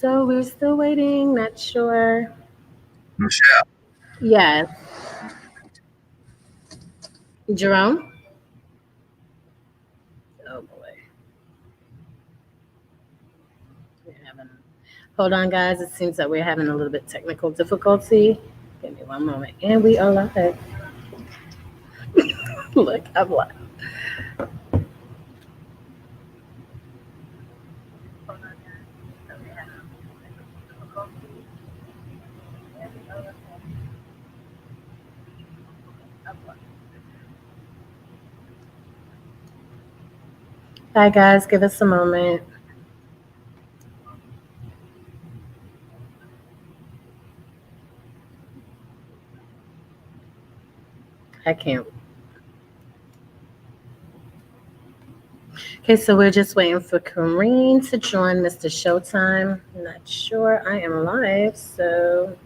So we're still waiting, not sure. Michelle. Yes. Jerome? Oh boy. We're having Hold on guys. It seems that we're having a little bit technical difficulty. Give me one moment. And we are live. Look, I'm live. Hi guys, give us a moment. I can't. Okay, so we're just waiting for Kareem to join Mr. Showtime. Not sure. I am live, so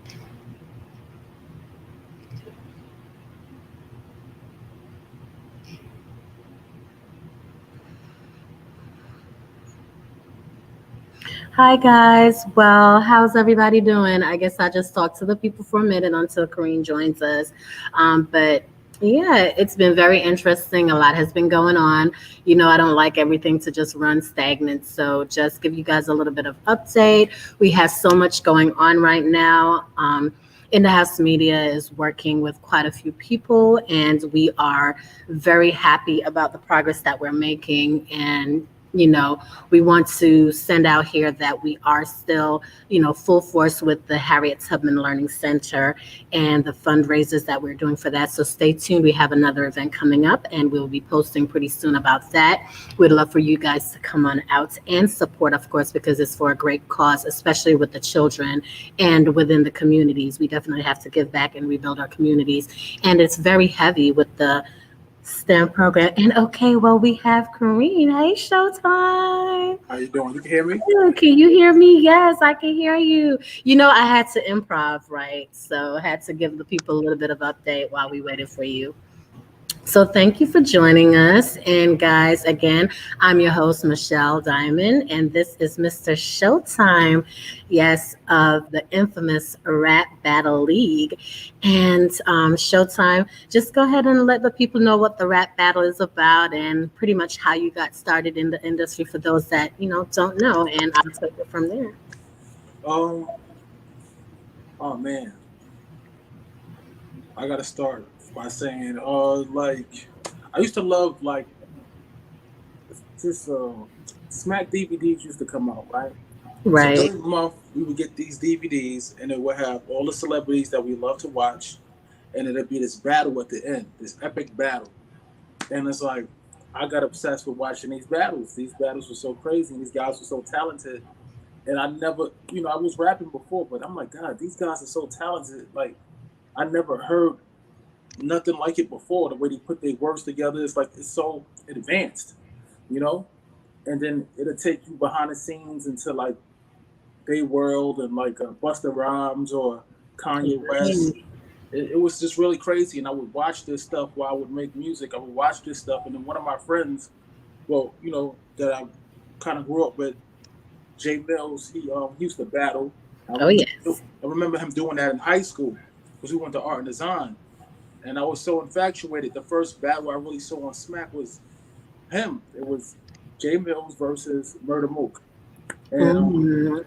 hi guys. Well, how's everybody doing? I guess I just talked to the people for a minute until Kareem joins us. But yeah, it's been very interesting. A lot has been going on. I don't like everything to just run stagnant. So just give you guys a little bit of update. We have so much going on right now. In the House Media is working with quite a few people, and we are very happy about the progress that we're making. And you know, we want to send out here that we are still, full force with the Harriet Tubman Learning Center and the fundraisers that we're doing for that. So stay tuned. We have another event coming up, and we'll be posting pretty soon about that. We'd love for you guys to come on out and support, of course, because it's for a great cause, especially with the children and within the communities. We definitely have to give back and rebuild our communities. And it's very heavy with the STEM program. And okay, well, we have Kareem. Hey, Showtime. How you doing? You can hear me? Oh, can you hear me? Yes, I can hear you. I had to improv, right? So I had to give the people a little bit of update while we waited for you. So thank you for joining us. And guys, again, I'm your host, Michelle Diamond, and this is Mr. Showtime, yes, of the infamous Rap Battle League. And Showtime, just go ahead and let the people know what the rap battle is about and pretty much how you got started in the industry for those that, don't know. And I'll take it from there. Um. Oh man, I gotta start by saying, like, I used to love like this. Smack DVDs used to come out, right? So Right. every month we would get these DVDs, and it would have all the celebrities that we love to watch, and it'd be this battle at the end, this epic battle. And it's like I got obsessed with watching these battles. These battles were so crazy, and these guys were so talented. And I never, I was rapping before, but I'm like, God, these guys are so talented. Like, I never heard nothing like it before. The way they put their words together is like it's so advanced, you know. And then it'll take you behind the scenes into like Day World and like Busta Rhymes or Kanye West. It was just really crazy, and I would watch this stuff while I would make music. I would watch this stuff, and then one of my friends, well, that I kind of grew up with, Jay Mills, he used to battle. Oh, yes. I remember him doing that in high school because we went to art and design, and I was so infatuated. The first battle I really saw on Smack was him. It was Jay Mills versus Murder Mook, and Mhm.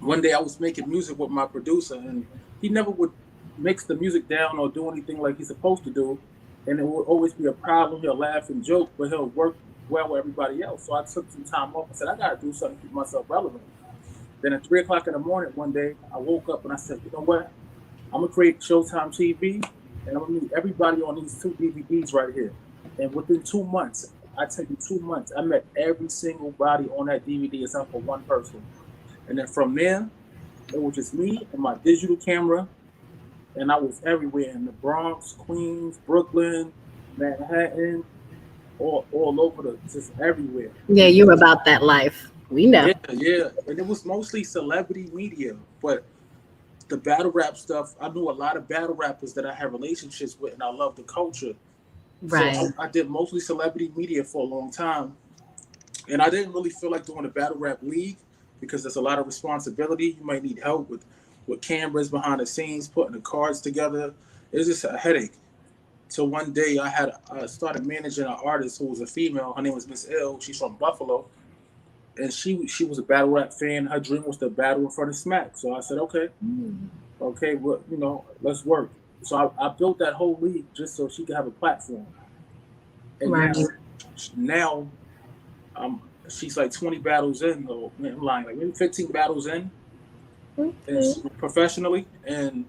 one day I was making music with my producer, and he never would mix the music down or do anything like he's supposed to do, and it would always be a problem. He'll laugh and joke, but he'll work well with everybody else. So I took some time off and said I got to do something to keep myself relevant. Then at 3 o'clock in the morning one day, I woke up and I said, you know what? I'm gonna create Showtime TV, and I'm gonna meet everybody on these two DVDs right here. And within 2 months, I tell you, 2 months, I met every single body on that DVD except for one person. And then from there, it was just me and my digital camera, and I was everywhere in the Bronx, Queens, Brooklyn, Manhattan, all over just everywhere. Yeah, you were about that life. We know. Yeah, yeah. And it was mostly celebrity media, but the battle rap stuff, I knew a lot of battle rappers that I had relationships with, and I loved the culture. So Right. I did mostly celebrity media for a long time, and I didn't really feel like doing a battle rap league because there's a lot of responsibility. You might need help with cameras behind the scenes, putting the cards together. It's just a headache. So one day I started managing an artist who was a female. Her name was Miss L. She's from Buffalo, and she was a battle rap fan. Her dream was to battle in front of Smack. So I said, okay, Mm. okay, well, let's work. So I built that whole league just so she could have a platform. And Right. now she's like 20 battles in, or I'm lying, like maybe 15 battles in, and Okay. professionally. And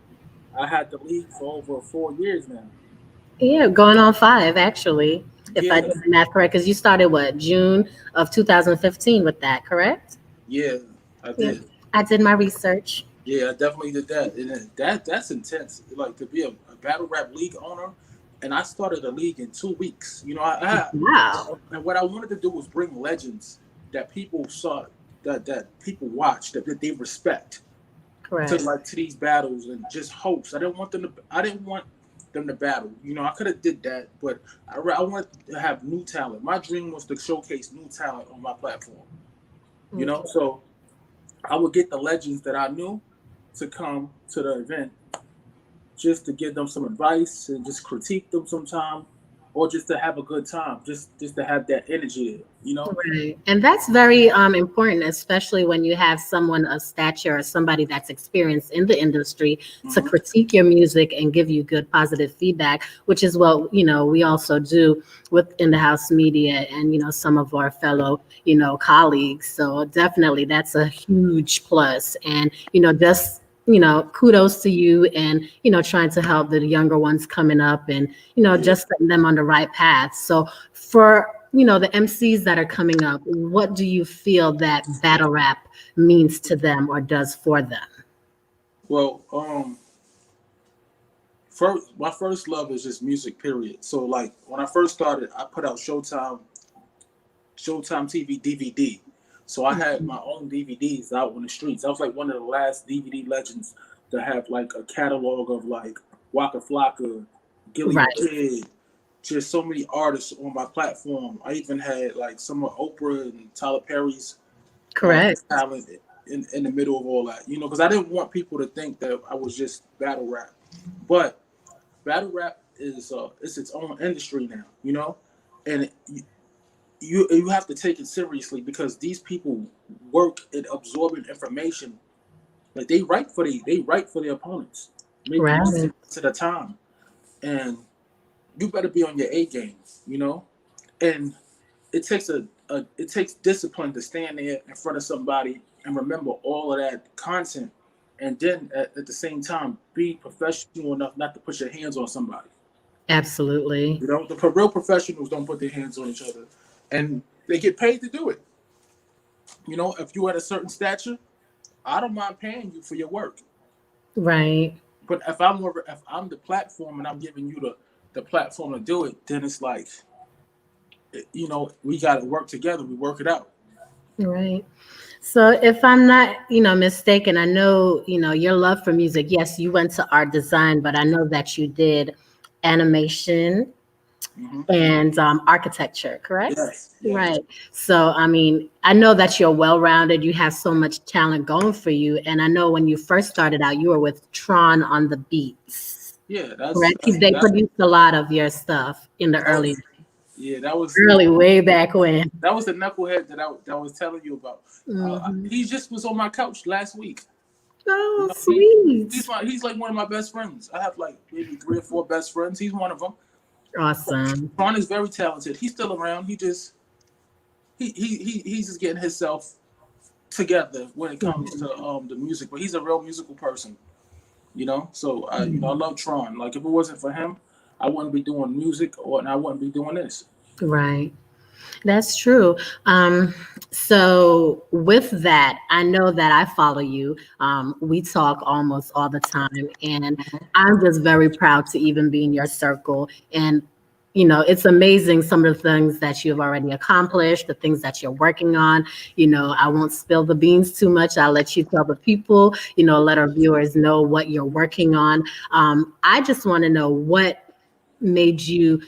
I had the league for over 4 years now. Yeah, going on 5 actually, if I Yeah, did the math correct, because you started what, June of 2015 with that, correct? yeah, I Yeah, did. I did my research. Yeah, I definitely did that, and that's intense. Like to be a battle rap league owner, and I started a league in 2 weeks. Wow. And what I wanted to do was bring legends that people saw, that people watch, that they respect, to Correct. like to these battles and just host. I didn't want them to battle. I could have did that, but I wanted to have new talent. My dream was to showcase new talent on my platform. Okay. So I would get the legends that I knew to come to the event just to give them some advice and just critique them sometime, or just to have a good time, just to have that energy there. Right. And that's very important, especially when you have someone of stature or somebody that's experienced in the industry to Hmm. critique your music and give you good positive feedback, which is what, we also do with In the House Media and, some of our fellow, colleagues. So definitely that's a huge plus. And, just kudos to you and trying to help the younger ones coming up and Yeah. just setting them on the right path. So for the MCs that are coming up, what do you feel that battle rap means to them or does for them? Well, first my first love is just music. Period. So like when I first started, I put out Showtime TV DVD. So I had my own DVDs out on the streets. I was like one of the last DVD legends to have like a catalog of like Waka Flocka, Gilly the Right. Kid, just so many artists on my platform. I even had like some of Oprah and Tyler Perry's Correct. talent in the middle of all that. Because I didn't want people to think that I was just battle rap. But battle rap is it's its own industry now. And you have to take it seriously because these people work at absorbing information. Like they write for their opponents, maybe Right. months at a time, and you better be on your A game. And it takes discipline to stand there in front of somebody and remember all of that content, and then at the same time be professional enough not to put your hands on somebody. Absolutely. The real professionals don't put their hands on each other, and they get paid to do it. If you at a certain stature, I don't mind paying you for your work. Right. But if I'm the platform and I'm giving you the platform to do it, then it's like, we got to work together. We work it out. Right. So if I'm not, mistaken, I know, your love for music. Yes, you went to art design, but I know that you did animation Hmm. and architecture, correct? Yes, yes. Right. So, I mean, I know that you're well-rounded. You have so much talent going for you. And I know when you first started out, you were with Tron on the beats, Yeah, correct? They produced a lot of your stuff in the that was early, yeah, early, way back when. that was the knucklehead that I was telling you about. Hmm. He just was on my couch last week. Oh, He sweet. he's like one of my best friends. I have like maybe 3 or 4 best friends. He's one of them. Awesome. Ron is very talented. He's still around. He's just getting himself together when it comes to the music. But he's a real musical person. So I Mhm. love Tron. Like if it wasn't for him, I wouldn't be doing music, and I wouldn't be doing this. Right. That's true. So with that, I know that I follow you. We talk almost all the time, and I'm just very proud to even be in your circle. And it's amazing some of the things that you've already accomplished, the things that you're working on. I won't spill the beans too much. I'll let you tell the people, let our viewers know what you're working on. I just want to know what made you,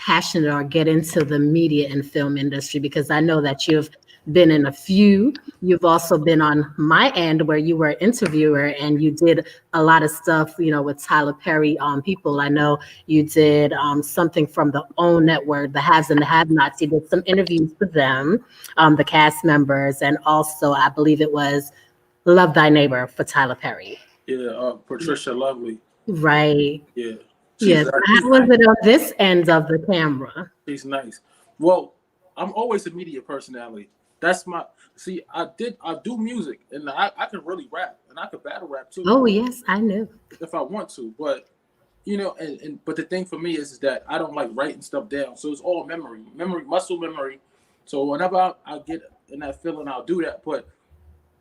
passionate or get into the media and film industry? Because I know that you've been in a few. You've also been on my end where you were an interviewer and you did a lot of stuff, with Tyler Perry people. I know you did something from the OWN network, the Haves and the Have-Nots. You did some interviews with them, the cast members, and also I believe it was Love Thy Neighbor for Tyler Perry. Yeah, Patricia Lovely. Right. Yeah, Yes. How was it on this end of the camera? she's nice. Well, I'm always a media personality. That's my see. I do music, and I can really rap, and I could battle rap too Oh, yes, I knew. if I want to. But but the thing for me is that I don't like writing stuff down. So it's all memory, muscle memory. So whenever I get in that feeling, I'll do that. But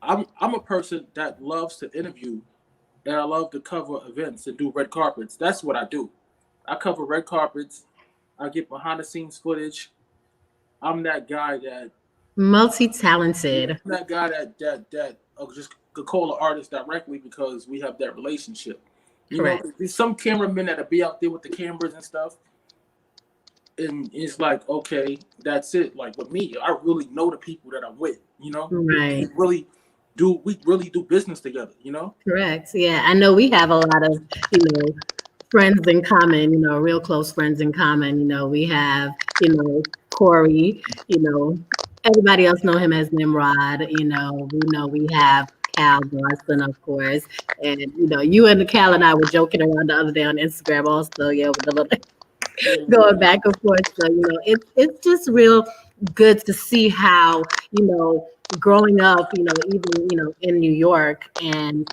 I'm a person that loves to interview, and I love to cover events and do red carpets. That's what I do. I cover red carpets. I get behind the scenes footage. I'm that guy that Multi-talented. I'm that guy that just could call an artist directly because we have that relationship. Correct. There's some cameramen that'll be out there with the cameras and stuff, and it's like, okay, that's it. Like with me, I really know the people that I'm with. Right. We really do business together. Correct. Yeah, I know we have a lot of, friends in common, real close friends in common. We have, Corey, everybody else know him as Nimrod. We know we have Cal Boston, of course. And, you and Cal and I were joking around the other day on Instagram also, yeah, with the little going back and forth. So, it's just real good to see how, growing up, even, in New York and,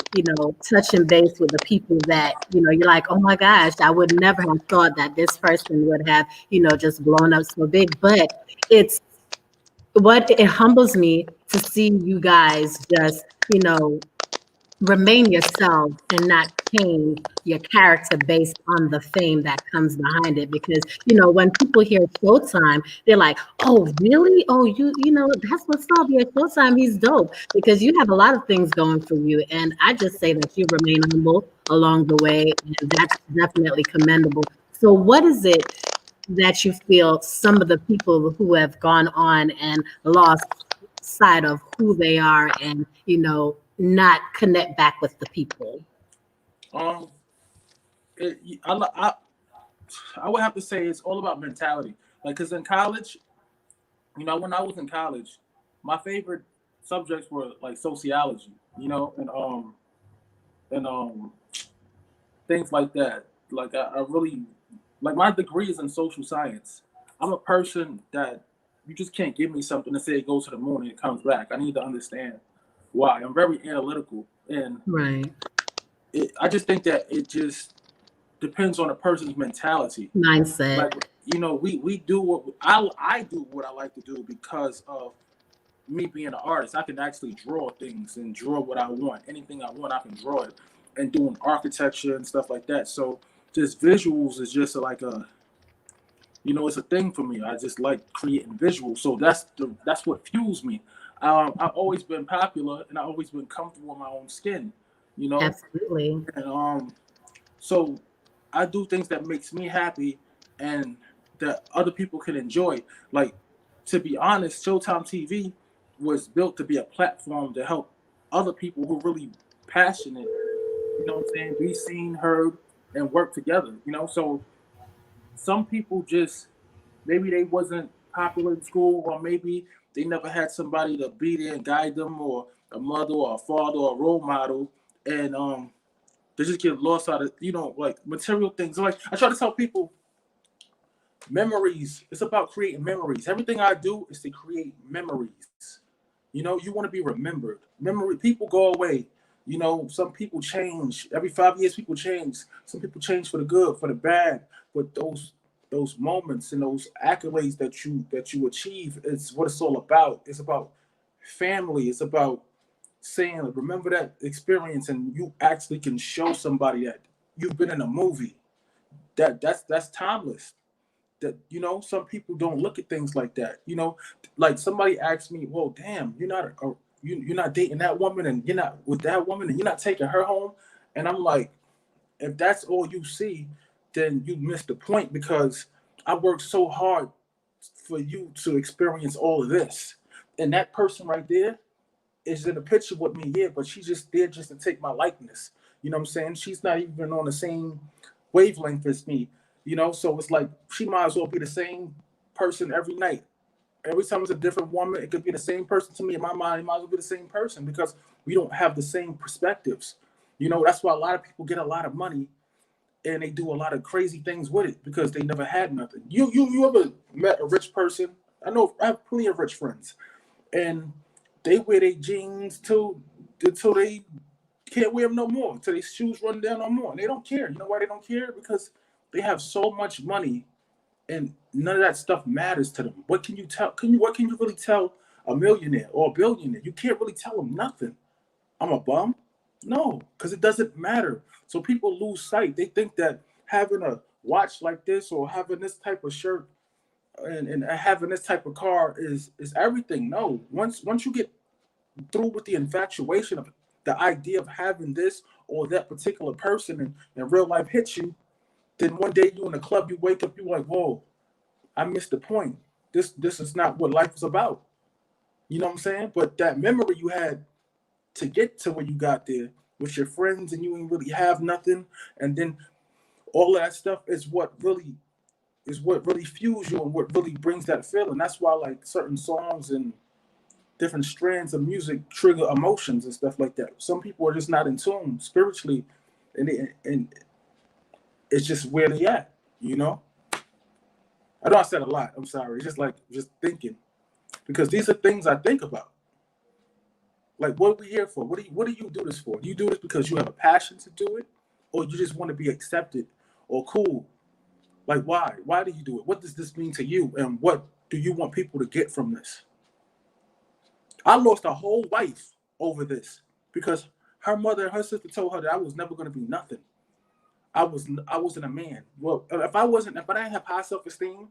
touching base with the people that, you're like, oh my gosh, I would never have thought that this person would have, just blown up so big. But it humbles me to see you guys just, remain yourself and not change your character based on the fame that comes behind it. Because, when people hear Showtime, they're like, oh, really? Oh, that's what's up. Yeah, Showtime, he's dope. Because you have a lot of things going for you. And I just say that you remain humble along the way. And that's definitely commendable. So what is it that you feel some of the people who have gone on and lost sight of who they are and, not connect back with the people? Um, it, I would have to say it's all about mentality. Like, cause in college, when I was in college, my favorite subjects were like sociology, and things like that. Like, I really like my degree is in social science. I'm a person that you just can't give me something and say it goes to the moon and it comes back. I need to understand why. I'm very analytical, and Right. I just think that it just depends on a person's mentality. Mindset. Like, we do what I do what I like to do because of me being an artist. I can actually draw things and draw what I want. Anything I want, I can draw it, and doing architecture and stuff like that. So just visuals is just like it's a thing for me. I just like creating visuals. So that's what fuels me. I've always been popular, and I've always been comfortable in my own skin. Absolutely. And so I do things that makes me happy and that other people can enjoy. Like, to be honest, Showtime TV was built to be a platform to help other people who are really passionate, what I'm saying, be seen, heard, and work together. So some people just maybe they wasn't popular in school, or maybe they never had somebody to be there and guide them, or a mother or a father or a role model, and they just get lost out of like material things. Like, I try to tell people, memories. It's about creating memories. Everything I do is to create memories. You want to be remembered. Memory. People go away. Some people change. Every 5 years, people change. Some people change for the good, for the bad. But those moments and those accolades that you achieve is what it's all about. It's about family. It's about saying, remember that experience, and you actually can show somebody that you've been in a movie. That's timeless. That some people don't look at things like that. Like, somebody asked me, well, damn, you're not dating that woman, and you're not with that woman, and you're not taking her home. And I'm like, if that's all you see, then you missed the point, because I worked so hard for you to experience all of this. And that person right there is in a picture with me, yeah, but she's just there just to take my likeness. You know what I'm saying? She's not even on the same wavelength as me, you know? So it's like she might as well be the same person every night. Every time it's a different woman, it could be the same person to me. In my mind, it might as well be the same person because we don't have the same perspectives. You know, that's why a lot of people get a lot of money and they do a lot of crazy things with it because they never had nothing. You ever met a rich person? I know I have plenty of rich friends, and they wear their jeans till they can't wear them no more, till their shoes run down no more. And they don't care. You know why they don't care? Because they have so much money, and none of that stuff matters to them. What can you tell? What can you really tell a millionaire or a billionaire? You can't really tell them nothing. I'm a bum. No, because it doesn't matter. So people lose sight. They think that having a watch like this or having this type of shirt and having this type of car is everything. No, once you get through with the infatuation of the idea of having this or that particular person and real life hits you, then one day you in the club, you wake up, you like, whoa, I missed the point. This is not what life is about. You know what I'm saying? But that memory you had to get to where you got there with your friends and you ain't really have nothing, and then all of that stuff is what really fuels you and what really brings that feeling. That's why like certain songs and different strands of music trigger emotions and stuff like that. Some people are just not in tune spiritually, and it's just where they at. You know, I know I said a lot. I'm sorry. It's just like just thinking because these are things I think about. Like, what are we here for? What do you do this for? Do you do this because you have a passion to do it, or you just want to be accepted or cool? Like, why? Why do you do it? What does this mean to you? And what do you want people to get from this? I lost a whole wife over this because her mother and her sister told her that I was never going to be nothing. I wasn't a man. Well, if I didn't have high self-esteem,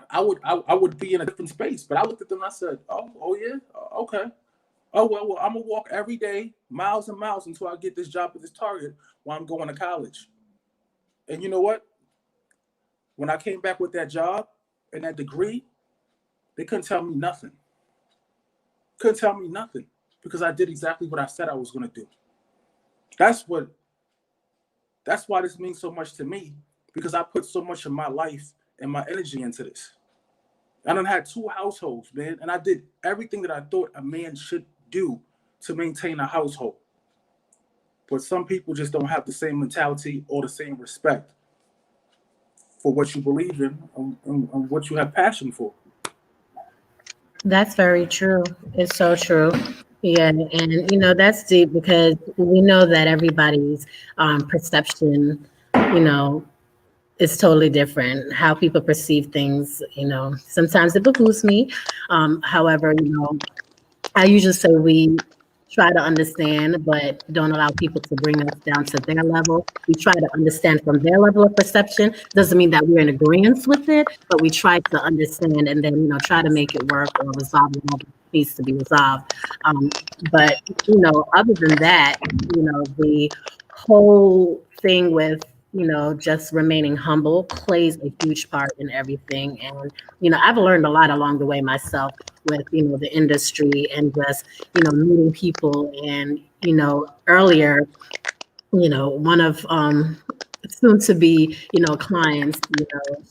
I would be in a different space. But I looked at them and I said, oh yeah, okay. Oh well, I'm gonna walk every day, miles and miles, until I get this job at this Target while I'm going to college. And you know what? When I came back with that job and that degree, they couldn't tell me nothing. Couldn't tell me nothing because I did exactly what I said I was gonna do. That's what. That's why this means so much to me because I put so much of my life and my energy into this. I done had two households, man, and I did everything that I thought a man should do to maintain a household. But some people just don't have the same mentality or the same respect for what you believe in and what you have passion for. That's very true. It's so true. Yeah, and that's deep because we know that everybody's perception, you know, is totally different. How people perceive things, sometimes it behooves me. However, I usually say we try to understand, but don't allow people to bring us down to their level. We try to understand from their level of perception. Doesn't mean that we're in agreement with it, but we try to understand and then, try to make it work or resolve whatever needs to be resolved. But, other than that, the whole thing with, just remaining humble plays a huge part in everything. And, I've learned a lot along the way myself with, the industry and just, meeting people. And, earlier, one of soon to be, clients,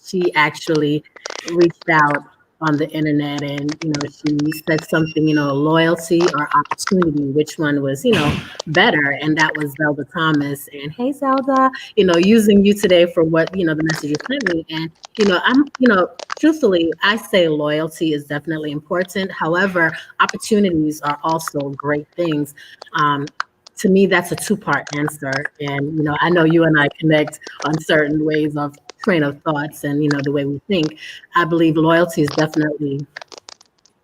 she actually reached out on the internet and, she said something, loyalty or opportunity, which one was, better. And that was Zelda Thomas. And hey, Zelda, using you today for what, the message you sent me. And, truthfully, I say loyalty is definitely important. However, opportunities are also great things. To me, that's a two-part answer. And, I know you and I connect on certain ways of train of thoughts and, the way we think. I believe loyalty is definitely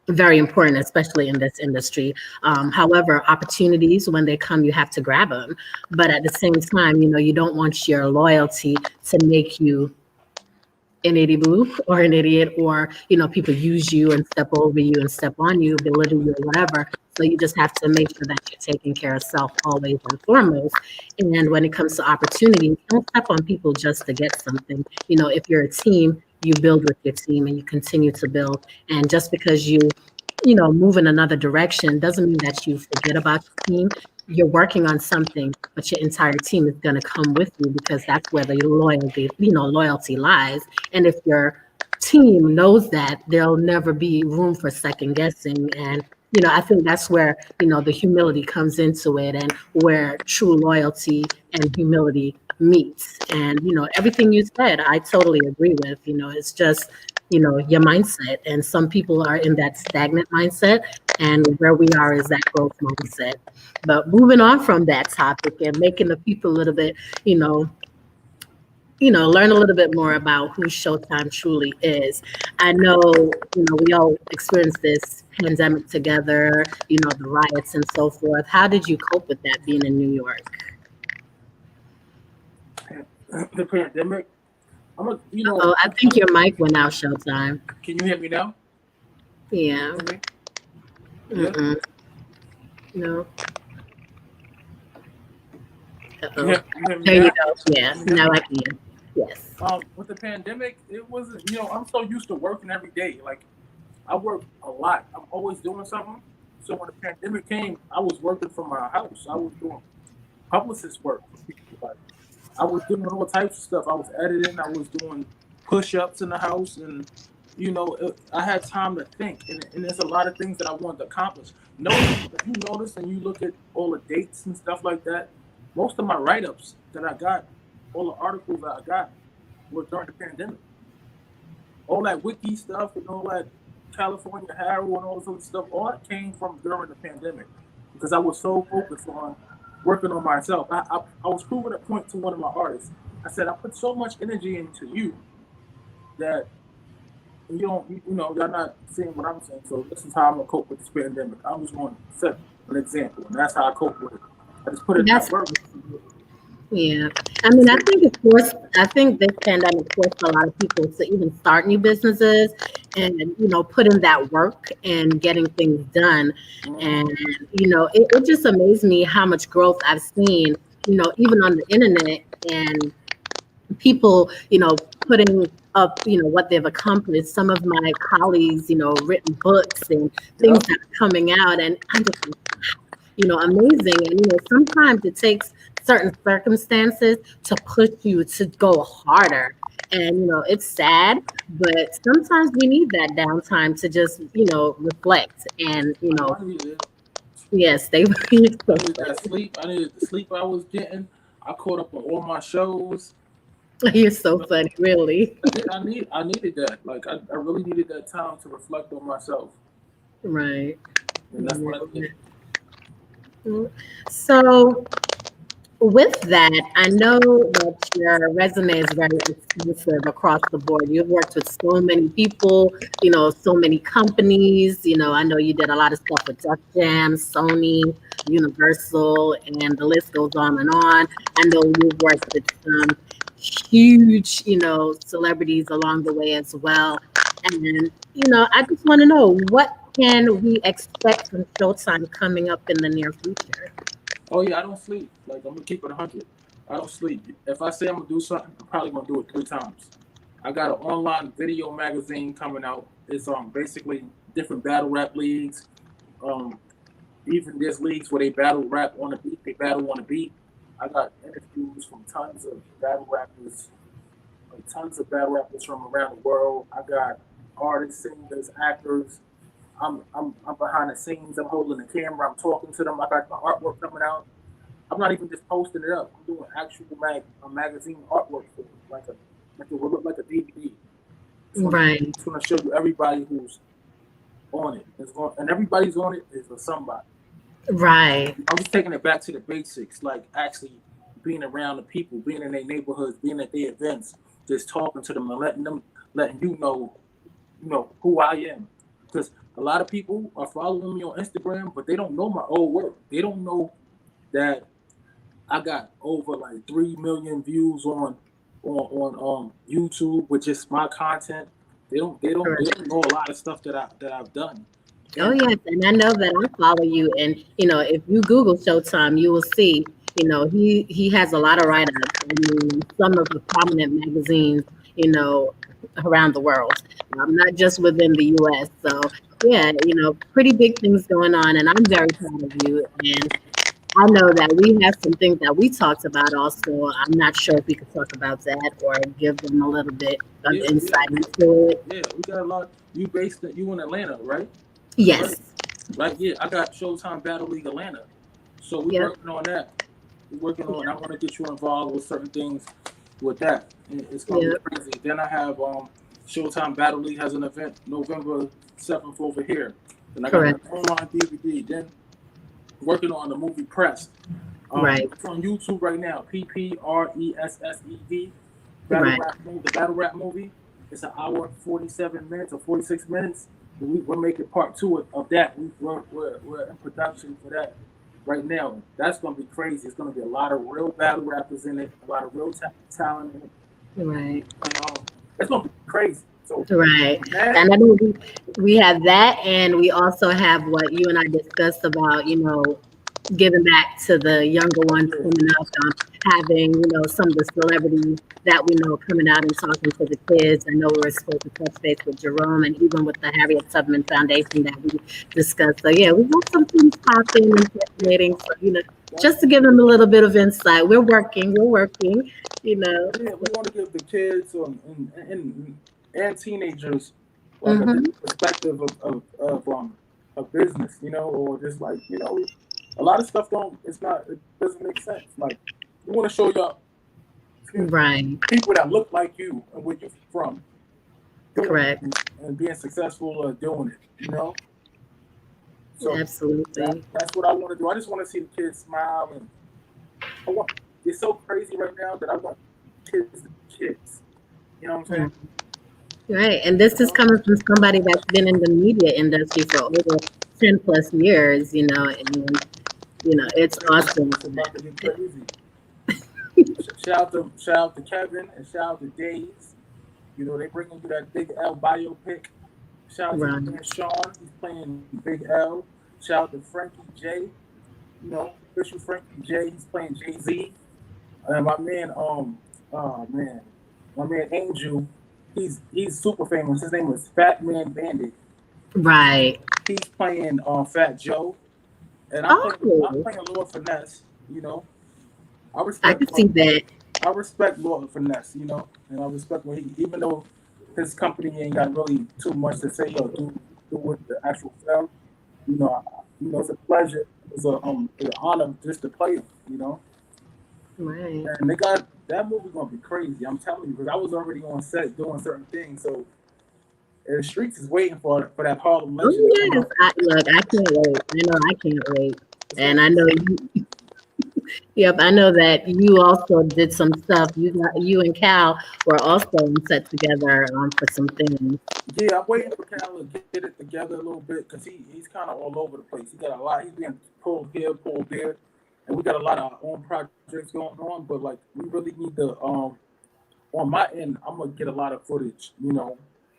very important, especially in this industry. However, opportunities, when they come, you have to grab them. But at the same time, you don't want your loyalty to make you an idiot blue or an idiot, or people use you and step over you and step on you, belittle you or whatever. So you just have to make sure that you're taking care of self always and foremost. And when it comes to opportunities, don't step on people just to get something. If you're a team, you build with your team and you continue to build. And just because you move in another direction doesn't mean that you forget about your team. You're working on something, but your entire team is going to come with you because that's where the loyalty lies. And if your team knows that, there'll never be room for second guessing. And I think that's where the humility comes into it, and where true loyalty and humility meets. And everything you said, I totally agree with. It's just your mindset, and some people are in that stagnant mindset, and where we are is that growth mindset. But moving on from that topic and making the people a little bit, learn a little bit more about who Showtime truly is. I know, we all experienced this pandemic together, the riots and so forth. How did you cope with that being in New York? The pandemic. Oh, I think your mic went out, Showtime. Can you hear me now? Yeah. Hear me? Yeah. Mm-mm. No. You Uh-oh. hear me There you now? go. Yeah. Now I can. Yes. With the pandemic, it wasn't. I'm so used to working every day. Like I work a lot. I'm always doing something. So when the pandemic came, I was working from my house. I was doing publicist work for people. Like I was doing all types of stuff. I was editing. I was doing push-ups in the house, and I had time to think. And there's a lot of things that I wanted to accomplish. Notice if you notice and you look at all the dates and stuff like that, most of my write-ups that I got, all the articles that I got, were during the pandemic. All that wiki stuff and all that California Harrow and all this other stuff, all that came from during the pandemic because I was so focused on working on myself. I was proving a point to one of my artists. I said, I put so much energy into you that you don't, you're not seeing what I'm saying. So this is how I'm gonna cope with this pandemic. I'm just going to set an example, and that's how I cope with it. I just put it in that That's work. Yeah. I mean, I think this pandemic forced a lot of people to even start new businesses and, put in that work and getting things done. And, it just amazed me how much growth I've seen, even on the internet, and people, putting up, what they've accomplished. Some of my colleagues, written books and things Yep. that are coming out, and I'm just amazing. And, sometimes it takes certain circumstances to push you to go harder. And, it's sad, but sometimes we need that downtime to just, reflect and, I know I needed it. yes, they I needed that sleep. I needed the sleep I was getting. I caught up on all my shows. you're so funny, really. I needed that. Like I really needed that time to reflect on myself, Right. and that's what I did. So, with that, I know that your resume is very extensive across the board. You've worked with so many people, so many companies. I know you did a lot of stuff with Def Jam, Sony, Universal, and the list goes on and on. I know you've worked with some huge, celebrities along the way as well. And, I just want to know, what can we expect from Showtime coming up in the near future? Oh yeah, I don't sleep. Like I'm gonna keep it 100. I don't sleep. If I say I'm gonna do something, I'm probably gonna do it 3 times. I got an online video magazine coming out. It's basically different battle rap leagues. Um, Even there's leagues where they battle rap on the beat. They battle on the beat. I got interviews from tons of battle rappers from around the world. I got artists, singers, actors. I'm behind the scenes. I'm holding the camera. I'm talking to them. I got my artwork coming out. I'm not even just posting it up. I'm doing actual magazine artwork for it, like it would look like a DVD. Right. It's gonna show you everybody who's on it. And everybody's on it is a somebody. Right. I'm just taking it back to the basics, like actually being around the people, being in their neighborhoods, being at their events, just talking to them and letting you know who I am. Because a lot of people are following me on Instagram, but they don't know my old work. They don't know that I got over like 3 million views on YouTube with just my content. They don't know a lot of stuff that I've done. Oh And yes, and I know that I follow you, and if you Google Showtime, you will see. He has a lot of write-ups. I mean, some of the prominent magazines, you know, around the world, not just within the U.S. So yeah, pretty big things going on, and I'm very proud of you. And I know that we have some things that we talked about also. I'm not sure if we could talk about that or give them a little bit of yeah, yeah, insight into it. yeah, we got a lot. You in Atlanta, right? Right. Yes. Right. Yeah, I got Showtime Battle League Atlanta. So we Yep. working on that. We're working on. I Yep. want to get you involved with certain things with that. It's gonna be Yep. crazy. Then I have Showtime Battle League has an event November 7th over here. Then I got an Correct. online DVD. Then working on the movie Press. Right. It's on YouTube right now. PPRESSED Battle Right. Rap movie. The Battle Rap movie. It's an hour 47 minutes or 46 minutes. We're making part two of that. We're in production for that right now. That's gonna be crazy. It's gonna be a lot of real battle rappers in it. A lot of real talent in it. Right. And, it's gonna be crazy. So Right. that And I know we have that, and we also have what you and I discussed about, giving back to the younger ones yeah, coming up, having, some of the celebrities that we know coming out and talking to the kids. I know we were supposed to touch base with Jerome and even with the Harriet Tubman Foundation that we discussed. So yeah, we have some things popping and yeah, fascinating. So, that's just to give them a little bit of insight. We're working, you know. yeah. We want to give the kids and teenagers like a Hmm. different perspective of a business, or just like a lot of stuff don't. It's not. It doesn't make sense. Like we want to show y'all, excuse me, Right. people that look like you and where you're from doing it Correct. and being successful doing it. So Absolutely. that's what I want to do. I just want to see the kids smile, and I want. It's so crazy right now that I want kids to be kids. You know what I'm saying? Mm. Right. And this is coming from somebody that's been in the media industry for over 10 plus years, and it's awesome. It's about to get crazy. Shout out to Kevin and shout out to Days. They bringing you that Big L biopic. Shout out to Right. my man Sean. He's playing Big L. Shout out to Frankie J. Official Frankie J. He's playing Jay Z. And my man, oh man, my man Angel. He's super famous. His name was Fat Man Bandit. Right. He's playing Fat Joe, and I'm Oh, playing Lord Finesse. I I respect can see that. I respect Lord Finesse, and I respect when even though his company ain't got really too much to say or do with the actual film, it's a pleasure, it's an honor just to play him, Right. and they got that movie gonna be crazy. I'm telling you, because I was already on set doing certain things, so the streets is waiting for that Harlem Oh, legend to come yes. out. Look, I can't wait. I know I can't wait. It's gonna And be I know yep, I know that you also did some stuff. You and Cal were also on set together for some things. Yeah, I'm waiting for Cal to get it together a little bit because he's kind of all over the place. He got a lot. He's being pulled here, pulled there, and we got a lot of our own projects going on. But like, we really need to on my end, I'm gonna get a lot of footage,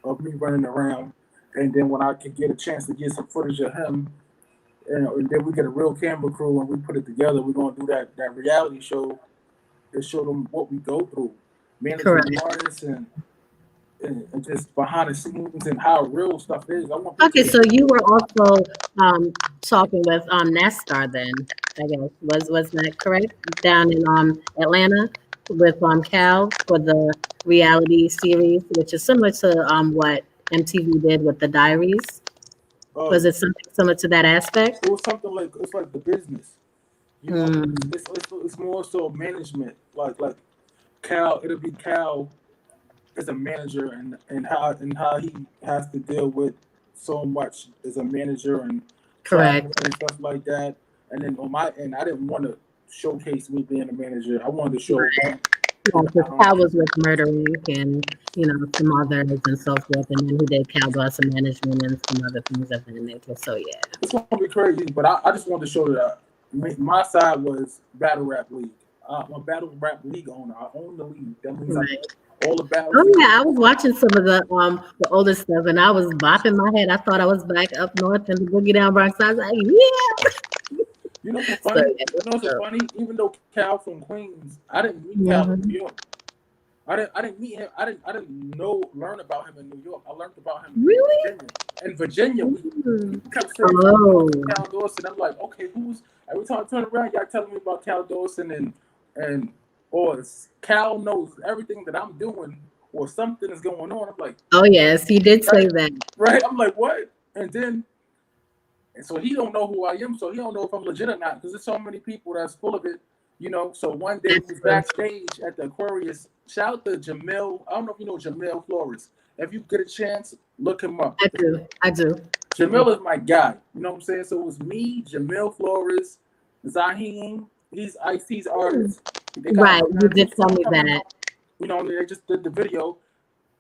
of me running around, and then when I can get a chance to get some footage of him, and then we get a real camera crew and we put it together. We're gonna do that reality show to show them what we go through, managing Correct. the artists and just behind the scenes and how real stuff is. I want people Okay, to so you were also talking with NASCAR then, I guess. Was that correct? Down in Atlanta with Cal for the reality series, which is similar to what MTV did with the Diaries. uh, Was it something similar to that aspect? it was something like it's like the business, Mm, it's more so management. Like Cal, it'll be Cal as a manager and how he has to deal with so much as a manager and traveling correct. and stuff like that. And then on my end, I didn't want to showcase me being a manager. I wanted to show him Yeah, and because how Cal was with Murder Inc. and some others and so forth, and then he did Cal Boss Management and some other things of that nature. So yeah. it's gonna be crazy. But I just wanted to show that my side was battle rap league. I'm a battle rap league owner. I own the league. That means I Right. know all the battles. Oh yeah, I was watching some of the older stuff, and I was bopping my head. I thought I was back up north in the Boogie Down Bronx. I was like, yeah. You know what's So funny? yeah, You know what's so, funny? Even though Cal from Queens, I didn't meet Cal in mhm. New York. I didn't meet him. I didn't learn about him in New York. I learned about him in Really? Virginia. In Virginia, Mm. people kept saying Oh, Cal Dawson. I'm like, okay, who's every time I turn around, y'all telling me about Cal Dawson and or Cal knows everything that I'm doing or something is going on. I'm like, oh yes, he did right, say that. right. I'm like, what? And so he don't know who I am, so he don't know if I'm legit or not because there's so many people that's full of it, you know. So one day we That's was true. backstage at the Aquarius. Shout out to Jamil. I don't know if you know Jamil Flores. If you get a chance, look him up. I do. I do. Jamil is my guy. You know what I'm saying? So it was me, Jamil Flores, Zaheem. These Ice-T's Mm. artists. They got Right, they you got a new did tell song me coming that. out. You know, they just did the video.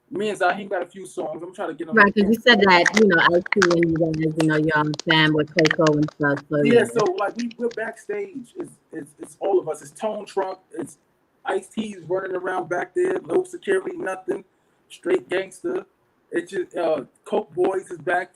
Me and Zaheem got a few songs. I'm trying to get them Right, because in. you said that, I see and you guys, you're on fan with Coco and stuff. So Yeah, yeah. so like we're backstage. It's all of us. It's Tone Trump. It's Ice T's running around back there. No security, nothing. Straight gangster. It's just Coke Boys is back